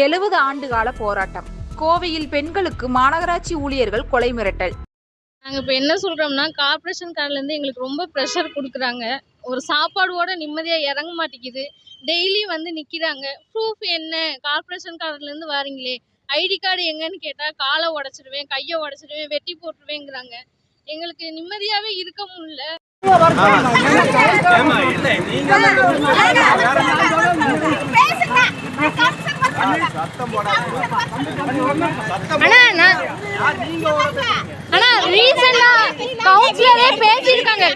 70 ஆண்டுகால போராட்டம். கோவையில் பெண்களுக்கு மாநகராட்சி ஊழியர்கள் கொலை மிரட்டல். நாங்கள் இப்போ என்ன சொல்கிறோம்னா, கார்ப்பரேஷன் கார்லேருந்து எங்களுக்கு ரொம்ப ப்ரெஷர் கொடுக்குறாங்க. ஒரு சாப்பாடோட நிம்மதியாக இறங்க மாட்டேங்குது. டெய்லி வந்து நிற்கிறாங்க. ப்ரூஃப் என்ன? கார்ப்பரேஷன் கார்லேருந்து வாரீங்களே, ஐடி கார்டு எங்கன்னு கேட்டால் காலை உடச்சிடுவேன், கையை உடச்சிடுவேன், வெட்டி போட்டுருவேங்கிறாங்க. எங்களுக்கு நிம்மதியாகவே இருக்க முடியல. ஆனா ரீசன்டா கவுன்சிலரே பேசியிருக்காங்க.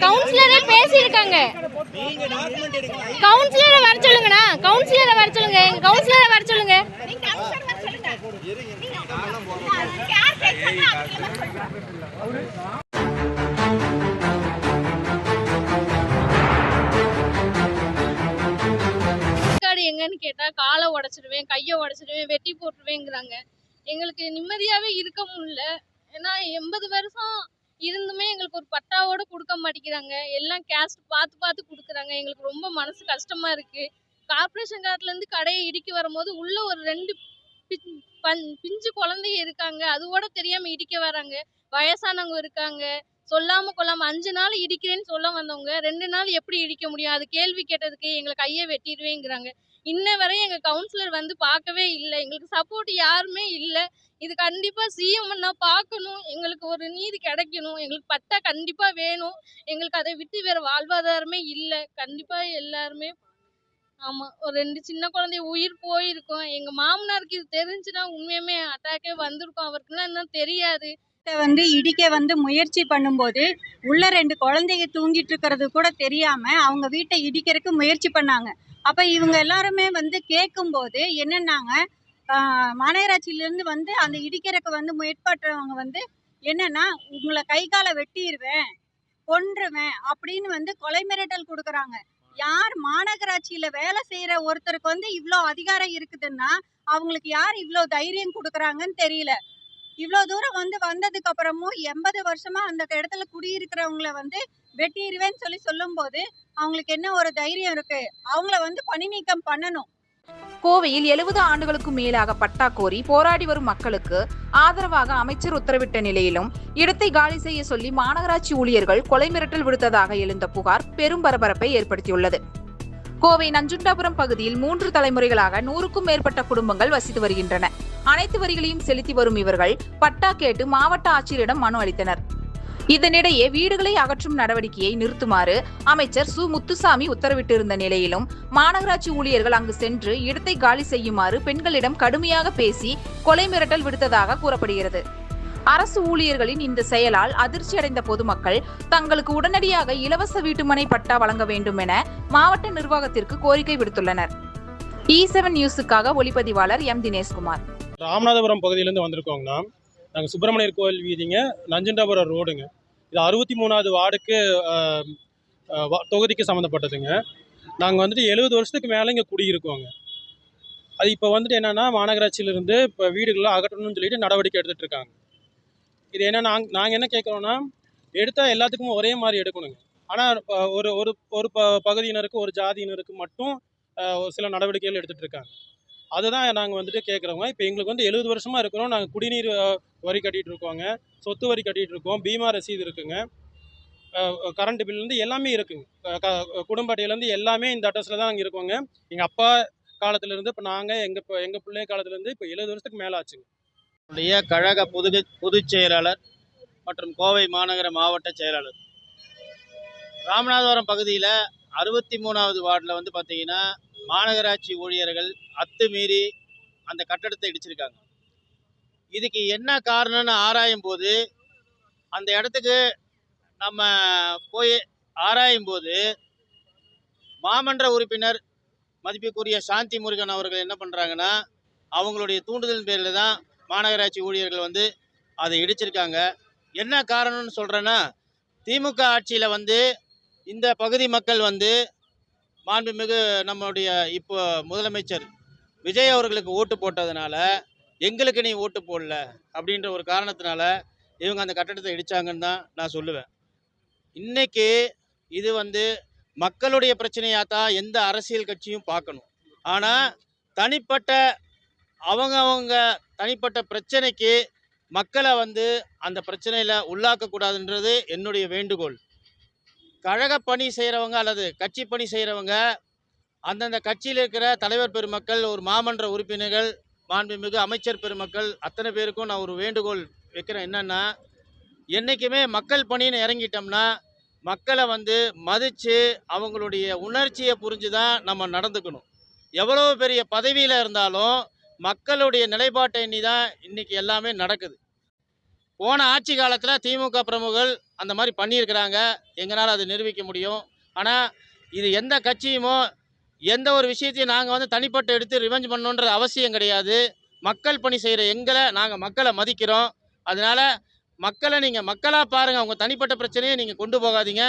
கவுன்சிலரை வர சொல்லுங்கண்ணா. கவுன்சிலரை வர சொல்லுங்க. எங்க கவுன்சிலரை வர சொல்லுங்க. எங்கன்னு கேட்டா காலை உடச்சிடுவேன், கையை உடச்சிடுவேன், வெட்டி போட்டுருவேங்கிறாங்க. எங்களுக்கு நிம்மதியாவே இருக்க முடியல. ஏன்னா 80 வருஷம் இருந்துமே எங்களுக்கு ஒரு பட்டாவோட கொடுக்க மாட்டேங்கிறாங்க. எல்லாம் கேஸ்ட் பார்த்து கொடுக்குறாங்க. எங்களுக்கு ரொம்ப மனசு கஷ்டமா இருக்கு. கார்ப்பரேஷன் கார்டுல இருந்து கடையை இடிக்க வரும்போது உள்ள ஒரு 2 பிஞ்சு குழந்தைங்க இருக்காங்க. அதுவோட தெரியாம இடிக்க வராங்க. வயசானவங்க இருக்காங்க. சொல்லாம கொள்ளாம 5 நாள் இடிக்கிறேன்னு சொல்ல வந்தவங்க 2 நாள் எப்படி இடிக்க முடியும்? அது கேள்வி கேட்டதுக்கு எங்களை கையை வெட்டிடுவேங்கிறாங்க. இன்ன வரையும் எங்க கவுன்சிலர் வந்து பார்க்கவே இல்லை. எங்களுக்கு சப்போர்ட் யாருமே இல்லை. இது கண்டிப்பா சிஎம் அண்ணா பார்க்கணும். எங்களுக்கு ஒரு நீதி கிடைக்கணும். எங்களுக்கு பட்டா கண்டிப்பா வேணும். எங்களுக்கு அதை விட்டு வேற வாழ்வாதாரமே இல்லை. கண்டிப்பா எல்லாருமே ஆமா, ஒரு 2 சின்ன குழந்தை உயிர் போயிருக்கும். எங்க மாமனாருக்கு இது தெரிஞ்சுன்னா உண்மையுமே அட்டாக்கே வந்திருக்கும். அவருக்குலாம் இன்னும் தெரியாது. இடிக்க முயற்சி பண்ணும்போது உள்ள 2 குழந்தைங்க தூங்கிட்டு இருக்கிறது கூட தெரியாம அவங்க வீட்டை இடிக்கிறதுக்கு முயற்சி பண்ணாங்க. அப்ப இவங்க எல்லாருமே கேட்கும்போது என்னன்னாங்க, மாநகராட்சியிலிருந்து அந்த இடிக்கிறதுக்கு முயற்பாற்றவங்க என்னன்னா, உங்களை கை காலை வெட்டிடுவேன், கொன்றுவேன் அப்படின்னு கொலை மிரட்டல் கொடுக்குறாங்க. யார் மாநகராட்சியில வேலை செய்யற ஒருத்தருக்கு இவ்வளோ அதிகாரம் இருக்குதுன்னா அவங்களுக்கு யார் இவ்வளோ தைரியம் கொடுக்குறாங்கன்னு தெரியல. இவ்வளோ தூரம் வந்ததுக்கு அப்புறமும் 80 வருஷமா அந்த இடத்துல குடியிருக்கிறவங்கள வெட்டிடுவேன்னு சொல்லும்போது அவங்களுக்கு என்ன ஒரு தைரியம் இருக்கு? அவங்கள பணி நீக்கம் பண்ணணும். கோவையில் 70 ஆண்டுகளுக்கு மேலாக பட்டா கோரி போராடி வரும் மக்களுக்கு ஆதரவாக அமைச்சர் உத்தரவிட்ட நிலையிலும் இடத்தை காலி செய்ய சொல்லி மாநகராட்சி ஊழியர்கள் கொலை மிரட்டல் விடுத்ததாக எழுந்த புகார் பெரும் பரபரப்பை ஏற்படுத்தியுள்ளது. கோவை நஞ்சுண்டாபுரம் பகுதியில் 3 தலைமுறைகளாக 100க்கும் மேற்பட்ட குடும்பங்கள் வசித்து வருகின்றன. அனைத்து வரிகளையும் செலுத்தி வரும் இவர்கள் பட்டா கேட்டு மாவட்ட ஆட்சியரிடம் மனு அளித்தனர். இதனிடையே வீடுகளை அகற்றும் நடவடிக்கையை நிறுத்துமாறு அமைச்சர் சு முத்துசாமி உத்தரவிட்டிருந்த நிலையிலும் மாநகராட்சி ஊழியர்கள் அங்கு சென்று இடத்தை காலி செய்யுமாறு பெண்களிடம் கடுமையாக பேசி கொலை மிரட்டல் விடுத்ததாக கூறப்படுகிறது. அரசு ஊழியர்களின் இந்த செயலால் அதிர்ச்சி அடைந்த பொதுமக்கள் தங்களுக்கு உடனடியாக இலவச வீட்டுமனை பட்டா வழங்க வேண்டும் என மாவட்ட நிர்வாகத்திற்கு கோரிக்கை விடுத்துள்ளனர். E7 நியூஸுக்காக ஒளிப்பதிவாளர் எம் தினேஷ்குமார். ராமநாதபுரம் பகுதியிலேருந்து வந்திருக்கோங்கண்ணா. நாங்கள் சுப்பிரமணியர் கோவில் வீதிங்க, நஞ்சுண்டாபுரம் ரோடுங்க. இது 63வது வார்டுக்கு தொகுதிக்கு சம்மந்தப்பட்டதுங்க. நாங்கள் 70 வருஷத்துக்கு மேலே இங்கே குடியிருக்கோங்க. அது இப்போ என்னென்னா மாநகராட்சியிலேருந்து இப்போ வீடுகளை அகற்றணும்னு சொல்லிட்டு நடவடிக்கை எடுத்துகிட்டு இருக்காங்க. இது என்ன நாங்கள் என்ன கேட்குறோன்னா, எடுத்தால் எல்லாத்துக்கும் ஒரே மாதிரி எடுக்கணுங்க. ஆனால் ஒரு ஒரு ஒரு பகுதியினருக்கு ஒரு ஜாதியினருக்கு மட்டும் சில நடவடிக்கைகள் எடுத்துகிட்டு இருக்காங்க. அதுதான் நாங்கள் கேட்குறோங்க. இப்போ எங்களுக்கு 70 வருஷமாக இருக்கிறோம். நாங்கள் குடிநீர் வரி கட்டிகிட்டு இருக்கோங்க, சொத்து வரி கட்டிகிட்டு இருக்கோம், பீமா ரசீது இருக்குங்க, கரண்ட் பில்லேருந்து எல்லாமே இருக்குங்க, குடும்ப அட்டையிலேருந்து எல்லாமே இந்த அட்ரஸில் தான் நாங்கள் இருக்கோங்க. எங்கள் அப்பா காலத்துலேருந்து இப்போ நாங்கள் எங்கள் பிள்ளை காலத்துலேருந்து இப்போ 70 வருஷத்துக்கு மேலே ஆச்சுங்க. கழக பொதுச் செயலாளர் மற்றும் கோவை மாநகர மாவட்ட செயலாளர். ராமநாதபுரம் பகுதியில் 63வது வார்டில் பார்த்தீங்கன்னா மாநகராட்சி ஊழியர்கள் அத்துமீறி அந்த கட்டடத்தை இடிச்சிருக்காங்க. இதுக்கு என்ன காரணம்னு ஆராயும் போது, அந்த இடத்துக்கு நம்ம போய் ஆராயும் போது மாமன்ற உறுப்பினர் மதிப்புக்குரிய சாந்தி முருகன் அவர்கள் என்ன பண்ணுறாங்கன்னா, அவங்களுடைய தூண்டுதல் பேரில் தான் மாநகராட்சி ஊழியர்கள் அதை இடிச்சிருக்காங்க. என்ன காரணம்னு சொல்கிறேன்னா, திமுக ஆட்சியில் இந்த பகுதி மக்கள் மாண்புமிகு நம்முடைய இப்போ முதலமைச்சர் விஜய் அவர்களுக்கு ஓட்டு போட்டதுனால எங்களுக்கு நீ ஓட்டு போடல அப்படின்ற ஒரு காரணத்தினால இவங்க அந்த கட்டடத்தை இடித்தாங்கன்னு தான் நான் சொல்லுவேன். இன்றைக்கி இது மக்களுடைய பிரச்சனையாக தான் எந்த அரசியல் கட்சியும் பார்க்கணும். ஆனால் தனிப்பட்ட அவங்க தனிப்பட்ட பிரச்சனைக்கு மக்களை வந்து அந்த பிரச்சனையில் உள்ளாக்கக்கூடாதுன்றது என்னுடைய வேண்டுகோள். கழக பணி செய்கிறவங்க அல்லது கட்சி பணி செய்கிறவங்க அந்தந்த கட்சியில் இருக்கிற தலைவர் பெருமக்கள், ஒரு மாமன்ற உறுப்பினர்கள், மாண்புமிகு அமைச்சர் பெருமக்கள் அத்தனை பேருக்கும் நான் ஒரு வேண்டுகோள் வைக்கிறேன். என்னென்னா, என்றைக்குமே மக்கள் பணின்னு இறங்கிட்டோம்னா மக்களை வந்து மதித்து அவங்களுடைய உணர்ச்சியை புரிஞ்சு தான் நம்ம நடந்துக்கணும். எவ்வளோ பெரிய பதவியில் இருந்தாலும் மக்களுடைய நிலைப்பாட்டை எண்ணி தான் இன்றைக்கி எல்லாமே நடக்குது. போன ஆட்சி காலத்தில் திமுக பிரமுகர்கள் அந்த மாதிரி பண்ணியிருக்கிறாங்க, எங்களால் அது நிரூபிக்க முடியும். ஆனால் இது எந்த கட்சியுமோ எந்த ஒரு விஷயத்தையும் நாங்கள் வந்து தனிப்பட்டு எடுத்து ரிவெஞ்ச் பண்ணணுன்ற அவசியம் கிடையாது. மக்கள் பணி செய்கிற எங்களை நாங்கள் மக்களை மதிக்கிறோம். அதனால் மக்களை நீங்கள் மக்களாக பாருங்கள், உங்கள் தனிப்பட்ட பிரச்சனையை நீங்கள் கொண்டு போகாதீங்க.